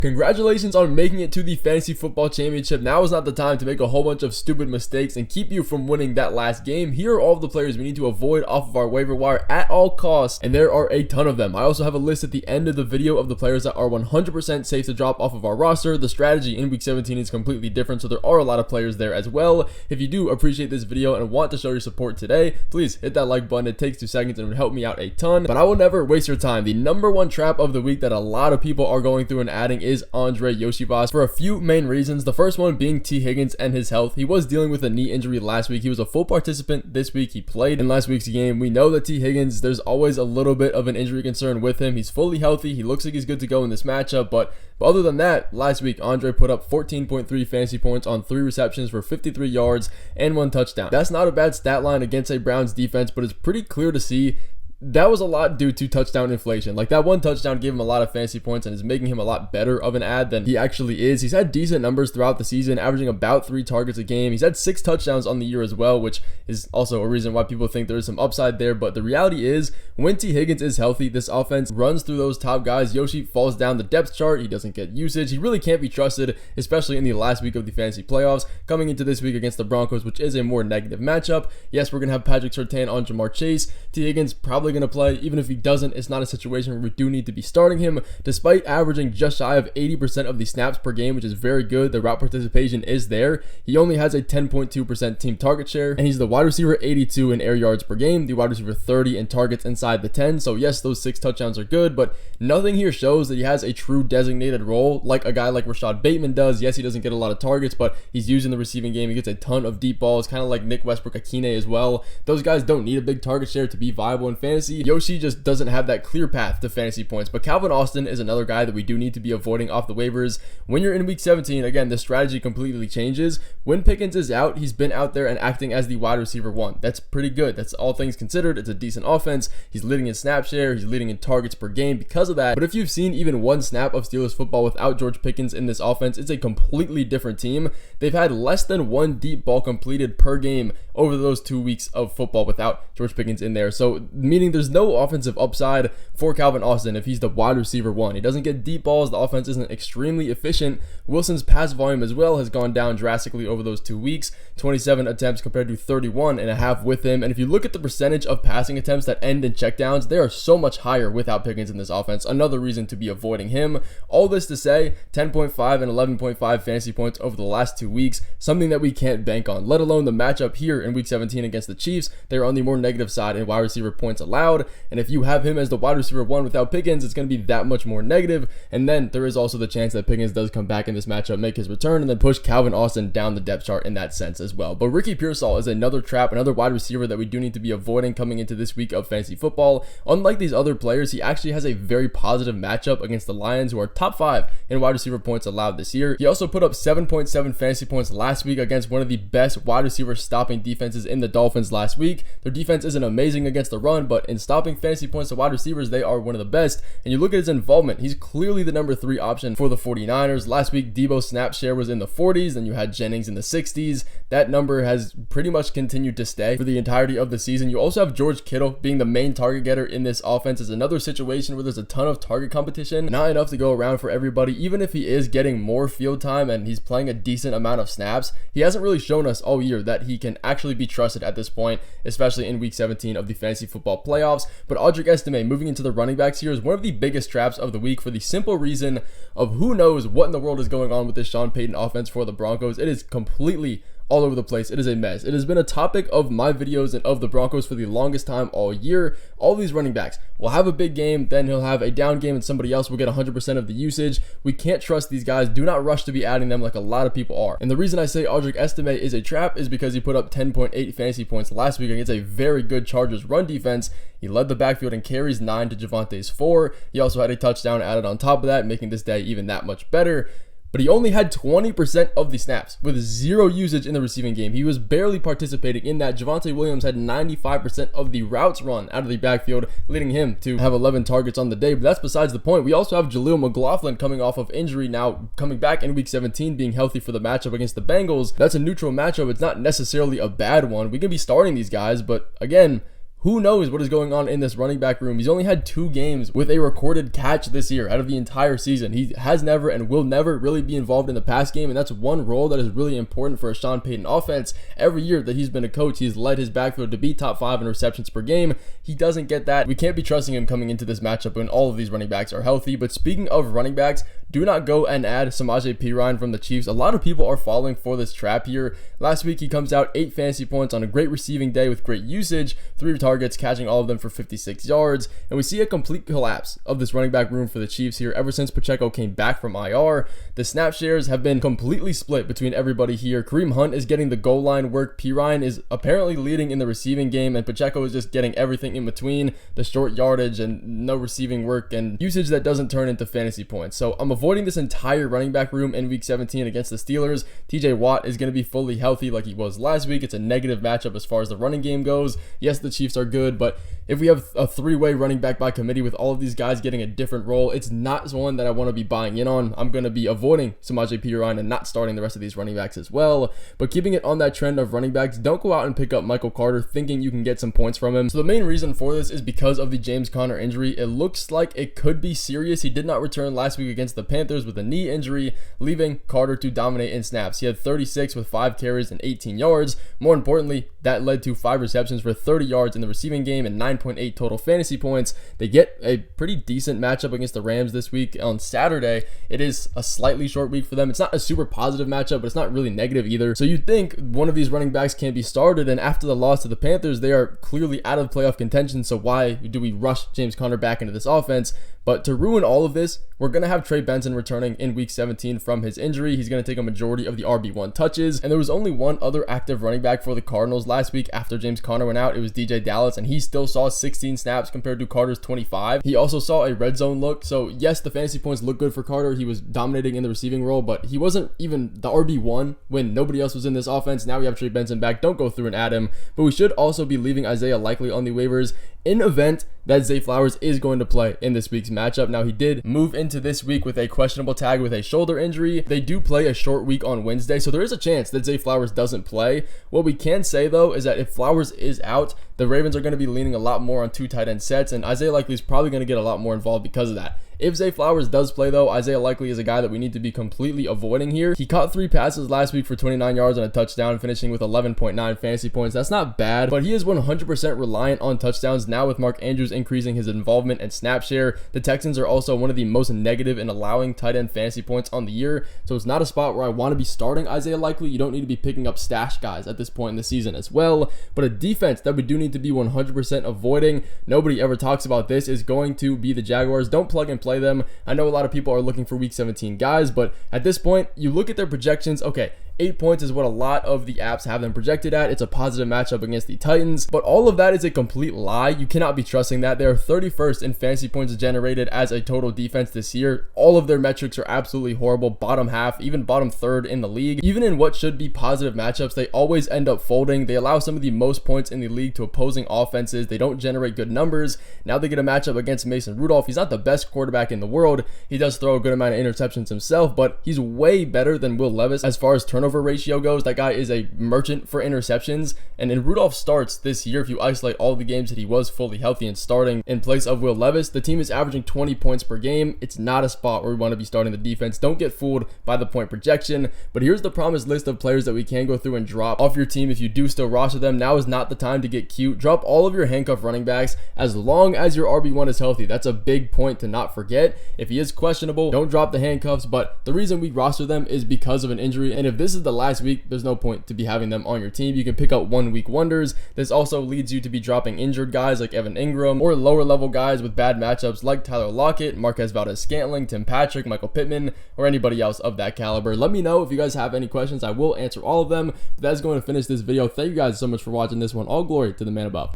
Congratulations on making it to the Fantasy Football Championship. Now is not the time to make a whole bunch of stupid mistakes and keep you from winning that last game. Here are all of the players we need to avoid off of our waiver wire at all costs, and there are a ton of them. I also have a list at the end of the video of the players that are 100% safe to drop off of our roster. The strategy in week 17 is completely different, so there are a lot of players there as well. If you do appreciate this video and want to show your support today, please hit that like button. It takes 2 seconds and it would help me out a ton, but I will never waste your time. The number one trap of the week that a lot of people are going through and adding is Andre Yoshivas for a few main reasons. The first one being T. Higgins and his health. He was dealing with a knee injury last week. He was a full participant this week. He played in last week's game. We know that T. Higgins, there's always a little bit of an injury concern with him. He's fully healthy. He looks like he's good to go in this matchup, but other than that, last week Andre put up 14.3 fantasy points on 3 receptions for 53 yards and 1 touchdown. That's not a bad stat line against a Browns defense, but it's pretty clear to see that was a lot due to touchdown inflation. Like, that 1 touchdown gave him a lot of fantasy points and is making him a lot better of an ad than he actually is. He's had decent numbers throughout the season, averaging about 3 targets a game. He's had 6 touchdowns on the year as well, which is also a reason why people think there is some upside there. But the reality is, when T. Higgins is healthy, this offense runs through those top guys. Yoshi falls down the depth chart. He doesn't get usage. He really can't be trusted, especially in the last week of the fantasy playoffs. Coming into this week against the Broncos, which is a more negative matchup. Yes, we're going to have Patrick Surtain on Jamar Chase. T. Higgins probably going to play. Even if he doesn't, it's not a situation where we do need to be starting him. Despite averaging just shy of 80% of the snaps per game, which is very good, the route participation is there. He only has a 10.2% team target share, and he's the wide receiver 82 in air yards per game, the wide receiver 30 in targets inside the 10. So yes, those 6 touchdowns are good, but nothing here shows that he has a true designated role like a guy like Rashad Bateman does. Yes, he doesn't get a lot of targets, but he's used in the receiving game. He gets a ton of deep balls, kind of like Nick Westbrook-Akine as well. Those guys don't need a big target share to be viable in fantasy. Yoshi just doesn't have that clear path to fantasy points. But Calvin Austin is another guy that we do need to be avoiding off the waivers. When you're in week 17, again, the strategy completely changes. When Pickens is out, he's been out there and acting as the wide receiver 1. That's pretty good. That's all things considered. It's a decent offense. He's leading in snap share. He's leading in targets per game because of that. But if you've seen even 1 snap of Steelers football without George Pickens in this offense, it's a completely different team. They've had less than 1 deep ball completed per game over those 2 weeks of football without George Pickens in there. So meaning there's no offensive upside for Calvin Austin if he's the wide receiver 1. He doesn't get deep balls. The offense isn't extremely efficient. Wilson's pass volume as well has gone down drastically over those 2 weeks. 27 attempts compared to 31.5 with him. And if you look at the percentage of passing attempts that end in checkdowns, they are so much higher without Pickens in this offense. Another reason to be avoiding him. All this to say, 10.5 and 11.5 fantasy points over the last 2 weeks, something that we can't bank on, let alone the matchup here in week 17 against the Chiefs. They're on the more negative side in wide receiver points allowed. And if you have him as the wide receiver 1 without Pickens, it's going to be that much more negative. And then there is also the chance that Pickens does come back in this matchup, make his return, and then push Calvin Austin down the depth chart in that sense as well. But Ricky Pearsall is another trap, another wide receiver that we do need to be avoiding coming into this week of fantasy football. Unlike these other players, he actually has a very positive matchup against the Lions, who are top 5 in wide receiver points allowed this year. He also put up 7.7 fantasy points last week against one of the best wide receiver stopping defenses in the Dolphins last week. Their defense isn't amazing against the run, but in stopping fantasy points to wide receivers, they are one of the best. And you look at his involvement, he's clearly the number 3 option for the 49ers. Last week, Debo's snap share was in the 40s, then you had Jennings in the 60s. That number has pretty much continued to stay for the entirety of the season. You also have George Kittle being the main target getter in this offense. Is another situation where there's a ton of target competition, not enough to go around for everybody. Even if he is getting more field time and he's playing a decent amount of snaps, he hasn't really shown us all year that he can actually be trusted at this point, especially in week 17 of the fantasy football playoffs. But Audric Estime moving into the running backs here is one of the biggest traps of the week for the simple reason of who knows what in the world is going on with this Sean Payton offense for the Broncos. It is completely all over the place. It is a mess. It has been a topic of my videos and of the Broncos for the longest time all year. All these running backs will have a big game, then he'll have a down game and somebody else will get 100% of the usage. We can't trust these guys. Do not rush to be adding them like a lot of people are. And the reason I say Audric Estime is a trap is because he put up 10.8 fantasy points last week against a very good Chargers run defense. He led the backfield in carries, 9 to Javante's 4. He also had a touchdown added on top of that, making this day even that much better. But he only had 20% of the snaps with 0 usage in the receiving game. He was barely participating in that. Javonte Williams had 95% of the routes run out of the backfield, leading him to have 11 targets on the day. But that's besides the point. We also have Jaleel McLaughlin coming off of injury now, coming back in week 17, being healthy for the matchup against the Bengals. That's a neutral matchup. It's not necessarily a bad one. We can be starting these guys, but again, Who knows what is going on in this running back room? He's only had 2 games with a recorded catch this year out of the entire season. He has never and will never really be involved in the pass game, and that's one role that is really important for a Sean Payton offense. Every year that he's been a coach, he's led his backfield to be top 5 in receptions per game. He doesn't get that. We can't be trusting him coming into this matchup when all of these running backs are healthy. But speaking of running backs, do not go and add Samaje Perine from the Chiefs. A lot of people are falling for this trap here. Last week, he comes out 8 fantasy points on a great receiving day with great usage, 3 targets, catching all of them for 56 yards. And we see a complete collapse of this running back room for the Chiefs here ever since Pacheco came back from IR. The snap shares have been completely split between everybody here. Kareem Hunt is getting the goal line work. Perine is apparently leading in the receiving game, and Pacheco is just getting everything in between, the short yardage and no receiving work and usage that doesn't turn into fantasy points. So I'm avoiding this entire running back room in week 17 against the Steelers. TJ Watt is going to be fully healthy like he was last week. It's a negative matchup as far as the running game goes. Yes, the Chiefs are good, but if we have a 3-way running back by committee with all of these guys getting a different role, it's not one that I want to be buying in on. I'm going to be avoiding Samaje Perine and not starting the rest of these running backs as well. But keeping it on that trend of running backs, don't go out and pick up Michael Carter thinking you can get some points from him. So the main reason for this is because of the James Conner injury. It looks like it could be serious. He did not return last week against the Panthers with a knee injury, leaving Carter to dominate in snaps. He had 36 with 5 carries and 18 yards. More importantly, that led to 5 receptions for 30 yards in the receiving game and 9.8 total fantasy points. They get a pretty decent matchup against the Rams this week on Saturday. It is a slightly short week for them. It's not a super positive matchup, but it's not really negative either. So you'd think one of these running backs can be started, and after the loss to the Panthers, they are clearly out of playoff contention. So why do we rush James Conner back into this offense? But to ruin all of this, we're going to have Trey Benson returning in week 17 from his injury. He's going to take a majority of the RB1 touches. And there was only one other active running back for the Cardinals last week after James Conner went out. It was DJ Dallas, and he still saw 16 snaps compared to Carter's 25. He also saw a red zone look. So yes, the fantasy points look good for Carter. He was dominating in the receiving role, but he wasn't even the RB1 when nobody else was in this offense. Now we have Trey Benson back. Don't go through and add him. But we should also be leaving Isaiah Likely on the waivers in event that Zay Flowers is going to play in this week's matchup. Now, he did move into this week with a questionable tag with a shoulder injury. They do play a short week on Wednesday, so there is a chance that Zay Flowers doesn't play. What we can say, though, is that if Flowers is out, the Ravens are going to be leaning a lot more on 2 tight end sets, and Isaiah Likely is probably going to get a lot more involved because of that. If Zay Flowers does play, though, Isaiah Likely is a guy that we need to be completely avoiding here. He caught 3 passes last week for 29 yards and a touchdown, finishing with 11.9 fantasy points. That's not bad, but he is 100% reliant on touchdowns now with Mark Andrews increasing his involvement and snap share. The Texans are also one of the most negative in allowing tight end fantasy points on the year, so it's not a spot where I want to be starting Isaiah Likely. You don't need to be picking up stash guys at this point in the season as well, but a defense that we do need to be 100% avoiding, nobody ever talks about this, is going to be the Jaguars. Don't plug and play them. I know a lot of people are looking for week 17 guys, but at this point, you look at their projections. Okay, 8 points is what a lot of the apps have them projected at. It's a positive matchup against the Titans, but all of that is a complete lie. You cannot be trusting that. They are 31st in fantasy points generated as a total defense this year. All of their metrics are absolutely horrible. Bottom half, even bottom third in the league. Even in what should be positive matchups, they always end up folding. They allow some of the most points in the league to opposing offenses. They don't generate good numbers. Now they get a matchup against Mason Rudolph. He's not the best quarterback in the world. He does throw a good amount of interceptions himself, but he's way better than Will Levis as far as turnover ratio goes. That guy is a merchant for interceptions, and in Rudolph starts this year, if you isolate all the games that he was fully healthy and starting in place of Will Levis, the team is averaging 20 points per game. It's not a spot where we want to be starting the defense. Don't get fooled by the point projection, but here's the promised list of players that we can go through and drop off your team if you do still roster them. Now is not the time to get cute. Drop all of your handcuff running backs as long as your RB1 is healthy. That's a big point to not forget. If he is questionable, don't drop the handcuffs, but the reason we roster them is because of an injury, and if this is the last week, there's no point to be having them on your team. You can pick up 1 week wonders. This also leads you to be dropping injured guys like Evan Ingram or lower level guys with bad matchups like Tyler Lockett, Marquez Valdez-Scantling, Tim Patrick, Michael Pittman, or anybody else of that caliber. Let me know if you guys have any questions. I will answer all of them. But that's going to finish this video. Thank you guys so much for watching this one. All glory to the man above.